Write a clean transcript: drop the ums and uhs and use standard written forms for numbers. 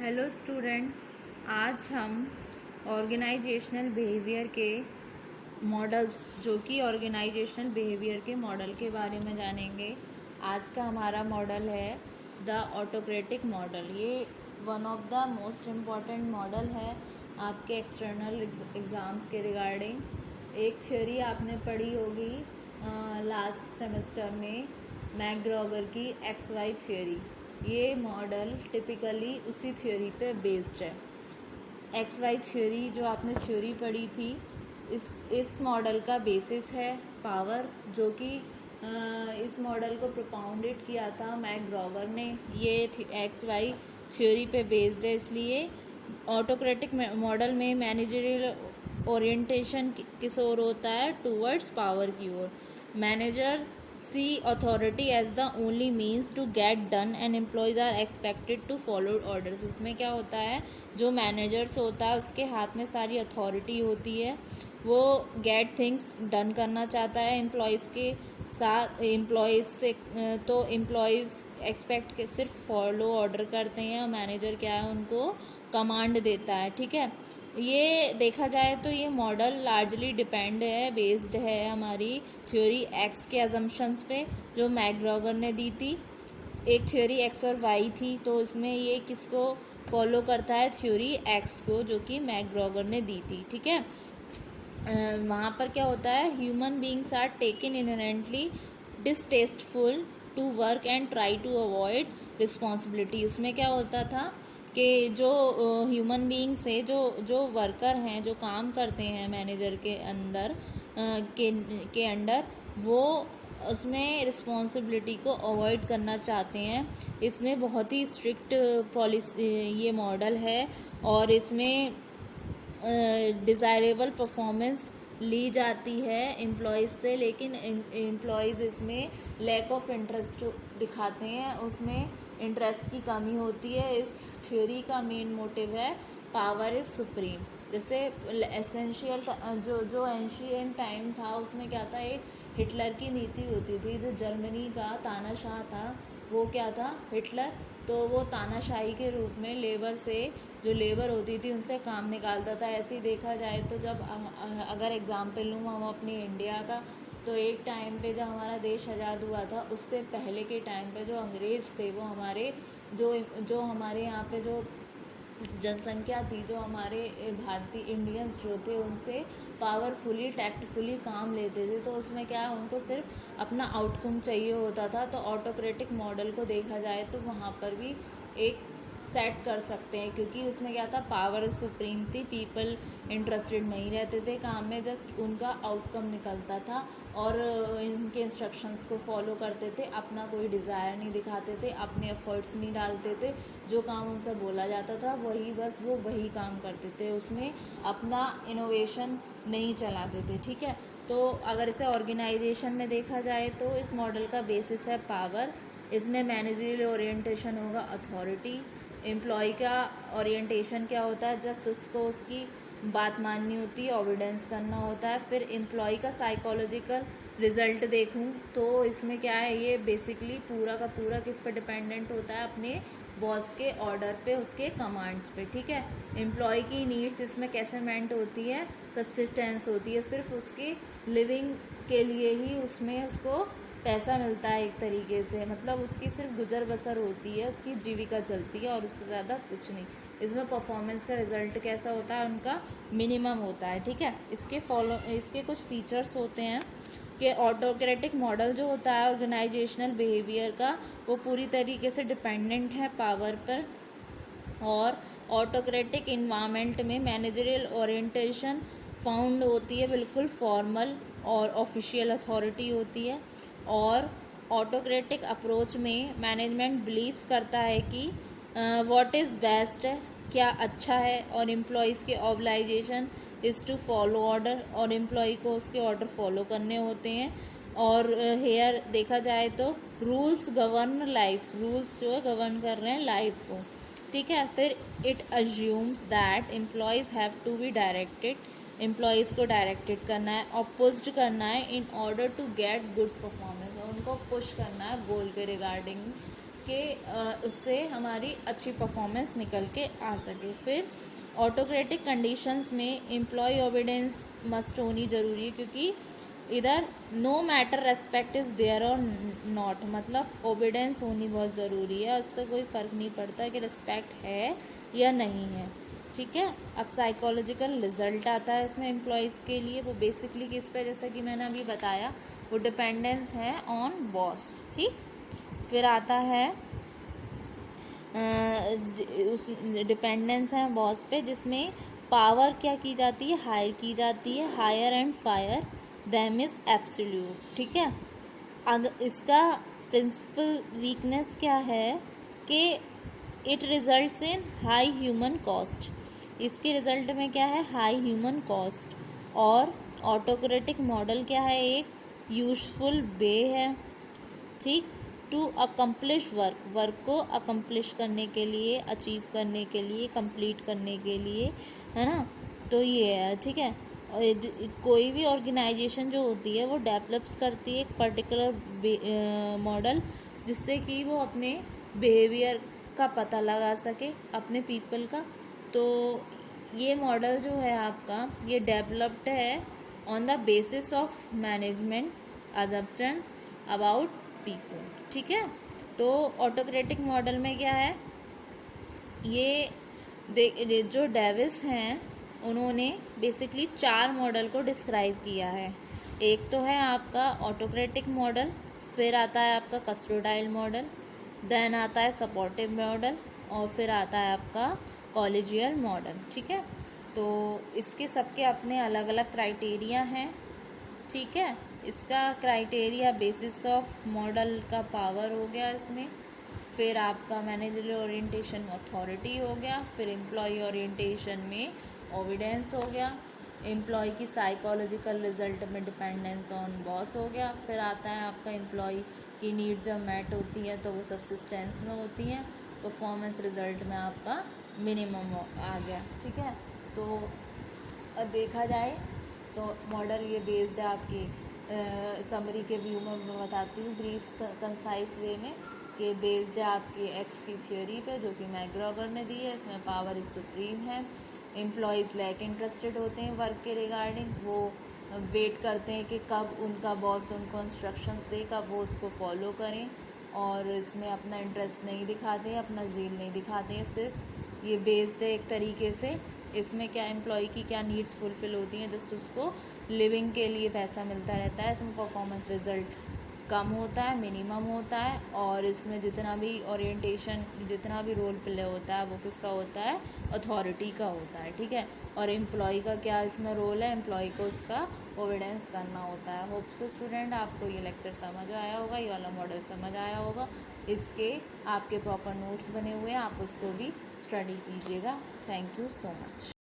Hello student, आज हम organisational behaviour के मॉडल्स जो कि ऑर्गेनाइजेशनल बिहेवियर के मॉडल के बारे में जानेंगे। आज का हमारा मॉडल है द ऑटोक्रेटिक मॉडल। ये one of the most important model है आपके एक्सटर्नल एग्ज़ाम्स के रिगार्डिंग। एक थ्योरी आपने पढ़ी होगी लास्ट सेमेस्टर में, मैकग्रॉगर की एक्स वाई थ्योरी। ये मॉडल टिपिकली उसी थ्योरी पे बेस्ड है। एक्स वाई थ्योरी जो आपने थ्योरी पढ़ी थी, इस मॉडल का बेसिस है पावर, जो कि इस मॉडल को प्रोपाउंडेड किया था मैकग्रॉगर ने। ये एक्स वाई थ्योरी पे बेस्ड है। इसलिए ऑटोक्रेटिक मॉडल में मैनेजरियल ओरिएंटेशन किस ओर होता है? टूवर्ड्स पावर की ओर। Manager see authority as the only means to get done and employees are expected to follow orders। इसमें क्या होता है, जो मैनेजर्स होता है उसके हाथ में सारी अथॉरिटी होती है, वो गेट थिंग्स डन करना चाहता है एम्प्लॉयज़ के साथ। एम्प्लॉयज़ से तो एम्प्लॉयज़ एक्सपेक्ट के सिर्फ फॉलो ऑर्डर करते हैं और मैनेजर क्या है, उनको कमांड देता है। ठीक है, ये देखा जाए तो ये मॉडल लार्जली डिपेंड है, बेस्ड है हमारी थ्योरी एक्स के अजम्पशंस पे जो मैकग्रॉगर ने दी थी। एक थ्योरी एक्स और वाई थी, तो इसमें ये किसको फॉलो करता है? थ्योरी एक्स को, जो कि मैकग्रॉगर ने दी थी। ठीक है, वहाँ पर क्या होता है, human beings are taken inherently distasteful to work and try to avoid responsibility. उसमें क्या होता था कि जो ह्यूमन बींग्स है, जो वर्कर हैं, जो काम करते हैं मैनेजर के अंदर के अंडर, वो उसमें रिस्पॉन्सिबिलिटी को अवॉइड करना चाहते हैं। इसमें बहुत ही स्ट्रिक्ट पॉलिसी ये मॉडल है, और इसमें डिज़ायरेबल परफॉर्मेंस ली जाती है एम्प्लॉयज़ से, लेकिन एम्प्लॉयज़ इसमें लैक ऑफ इंटरेस्ट दिखाते हैं, उसमें इंटरेस्ट की कमी होती है। इस थ्योरी का मेन मोटिव है पावर इज़ सुप्रीम। जैसे एसेंशियल जो एंशियंट टाइम था, उसमें क्या था, एक हिटलर की नीति होती थी। जो जर्मनी का तानाशाह था, वो क्या था, हिटलर। तो वो तानाशाही के रूप में लेबर से, जो लेबर होती थी उनसे काम निकालता था। ऐसे ही देखा जाए तो जब अगर एग्जाम्पल लूँ हम अपनी इंडिया का, तो एक टाइम पे जब हमारा देश आज़ाद हुआ था, उससे पहले के टाइम पे जो अंग्रेज़ थे, वो हमारे जो हमारे यहाँ पे जो जनसंख्या थी, जो हमारे भारतीय इंडियंस जो थे, उनसे पावरफुली टैक्टफुली काम लेते थे। तो उसमें क्या है, उनको सिर्फ अपना आउटकम चाहिए होता था। तो ऑटोक्रेटिक मॉडल को देखा जाए तो वहाँ पर भी एक सेट कर सकते हैं, क्योंकि उसमें क्या था, पावर सुप्रीम थी, पीपल इंटरेस्टेड नहीं रहते थे काम में, जस्ट उनका आउटकम निकलता था और इनके इंस्ट्रक्शंस को फॉलो करते थे, अपना कोई डिज़ायर नहीं दिखाते थे, अपने एफर्ट्स नहीं डालते थे। जो काम उनसे बोला जाता था वही, बस वो वही काम करते थे, उसमें अपना इनोवेशन नहीं चलाते थे। ठीक है, तो अगर इसे ऑर्गेनाइजेशन में देखा जाए तो इस मॉडल का बेसिस है पावर। इसमें मैनेजरियल ओरिएंटेशन होगा अथॉरिटी। एम्प्लॉय का ओरिएंटेशन क्या होता है, जस्ट उसको उसकी बात माननी होती है, ओबीडेंस करना होता है। फिर एम्प्लॉय का साइकोलॉजिकल रिजल्ट देखूं तो इसमें क्या है, ये बेसिकली पूरा का पूरा किस पर डिपेंडेंट होता है, अपने बॉस के ऑर्डर पे, उसके कमांड्स पे। ठीक है, एम्प्लॉय की नीड्स इसमें कैसे मेंट होती है, सब्सिस्टेंस होती है, सिर्फ उसकी लिविंग के लिए ही उसमें उसको पैसा मिलता है एक तरीके से, मतलब उसकी सिर्फ गुजर बसर होती है, उसकी जीविका चलती है और उससे ज़्यादा कुछ नहीं। इसमें परफॉर्मेंस का रिजल्ट कैसा होता है, उनका मिनिमम होता है। ठीक है, इसके कुछ फीचर्स होते हैं कि ऑटोक्रेटिक मॉडल जो होता है ऑर्गेनाइजेशनल बिहेवियर का, वो पूरी तरीके से डिपेंडेंट है पावर पर। और ऑटोक्रेटिक इन्वायरमेंट में मैनेजरियल ओरिएंटेशन फाउंड होती है, बिल्कुल फॉर्मल और ऑफिशियल अथॉरिटी होती है। और ऑटोक्रेटिक अप्रोच में मैनेजमेंट बिलीव्स करता है कि व्हाट इज़ बेस्ट है, क्या अच्छा है, और एम्प्लॉयज़ के ऑब्लाइजेशन इज़ टू फॉलो ऑर्डर, और एम्प्लॉय को उसके ऑर्डर फॉलो करने होते हैं। और हेयर देखा जाए तो रूल्स गवर्न लाइफ, रूल्स जो है गवर्न कर रहे हैं लाइफ को। ठीक है, फिर it assumes that employees have to be directed, employees को डायरेक्टेड करना है और पुश्ड करना है in order to get good performance, और उनको पुश करना है गोल के रिगार्डिंग। कि उससे हमारी अच्छी परफॉर्मेंस निकल के आ सके। फिर ऑटोक्रेटिक कंडीशंस में एम्प्लॉय ओबीडेंस मस्ट होनी ज़रूरी है, क्योंकि इधर no matter respect is there और नॉट, मतलब ओबीडेंस होनी बहुत ज़रूरी है। उससे कोई फ़र्क नहीं पड़ता कि रिस्पेक्ट है या नहीं है, ठीक है। अब साइकोलॉजिकल रिजल्ट आता है इसमें एम्प्लॉयज़ के लिए, वो बेसिकली किस पे, जैसा कि मैंने अभी बताया, वो डिपेंडेंस है ऑन बॉस, ठीक। फिर आता है उस डिपेंडेंस है बॉस पे, जिसमें पावर क्या की जाती है, हायर की जाती है, hire and fire them is absolute, ठीक है। अगर इसका प्रिंसिपल वीकनेस क्या है कि it results in high human cost, इसके रिजल्ट में क्या है, हाई ह्यूमन कॉस्ट। और ऑटोक्रेटिक मॉडल क्या है, एक यूजफुल वे है, ठीक, टू अकम्प्लिश वर्क को अकम्प्लिश करने के लिए, अचीव करने के लिए, कंप्लीट करने के लिए, है ना। तो ये है, ठीक है। और कोई भी ऑर्गेनाइजेशन जो होती है वो डेवलप्स करती है एक पर्टिकुलर मॉडल, जिससे कि वो अपने बिहेवियर का पता लगा सके अपने पीपल का। तो ये मॉडल जो है आपका, ये डेवलप्ड है on the basis of management assumption about people, ठीक है। तो ऑटोक्रेटिक मॉडल में क्या है, ये जो डेविस हैं उन्होंने बेसिकली 4 मॉडल को डिस्क्राइब किया है। एक तो है आपका ऑटोक्रेटिक मॉडल, फिर आता है आपका कस्टोडाइल मॉडल, देन आता है सपोर्टिव मॉडल, और फिर आता है आपका कॉलेजियल मॉडल, ठीक है। तो इसके सबके अपने अलग अलग क्राइटेरिया हैं, ठीक है। इसका क्राइटेरिया बेसिस ऑफ मॉडल का पावर हो गया इसमें, फिर आपका मैनेजरियल ओरिएंटेशन अथॉरिटी हो गया, फिर एम्प्लॉय ओरिएंटेशन में ओबीडेंस हो गया, एम्प्लॉय की साइकोलॉजिकल रिजल्ट में डिपेंडेंस ऑन बॉस हो गया, फिर आता है आपका एम्प्लॉय की नीड जब मैट होती है तो वो सब्सिस्टेंस में होती हैं, परफॉर्मेंस रिजल्ट में आपका मिनिमम आ गया, ठीक है। तो देखा जाए तो मॉडल ये बेस्ड है आपकी समरी के व्यू में मैं बताती हूँ ब्रीफ कंसाइज वे में, कि बेस्ड है आपकी एक्स की थियोरी पे जो कि मैकग्रॉगर ने दी है। इसमें पावर इज सुप्रीम है, एम्प्लॉयज़ लैक इंटरेस्टेड होते हैं वर्क के रिगार्डिंग, वो वेट करते हैं कि कब उनका बॉस उनको इंस्ट्रक्शंस दे, कब वो उसको फॉलो करें, और इसमें अपना इंटरेस्ट नहीं दिखाते हैं, अपना ज़ील नहीं दिखाते हैं। सिर्फ ये बेस्ड है एक तरीके से, इसमें क्या एम्प्लॉय की क्या नीड्स फुलफ़िल होती हैं, जस्ट उसको लिविंग के लिए पैसा मिलता रहता है। इसमें परफॉर्मेंस रिजल्ट कम होता है, मिनिमम होता है, और इसमें जितना भी ओरिएंटेशन, जितना भी रोल प्ले होता है वो किसका होता है, अथॉरिटी का होता है, ठीक है। और एम्प्लॉय का क्या इसमें रोल है, एम्प्लॉय को उसका ओविडेंस करना होता है। होप सो स्टूडेंट आपको ये लेक्चर समझ आया होगा, ये वाला मॉडल समझ आया होगा। इसके आपके प्रॉपर नोट्स बने हुए हैं, आप उसको भी स्टडी कीजिएगा। Thank you so much.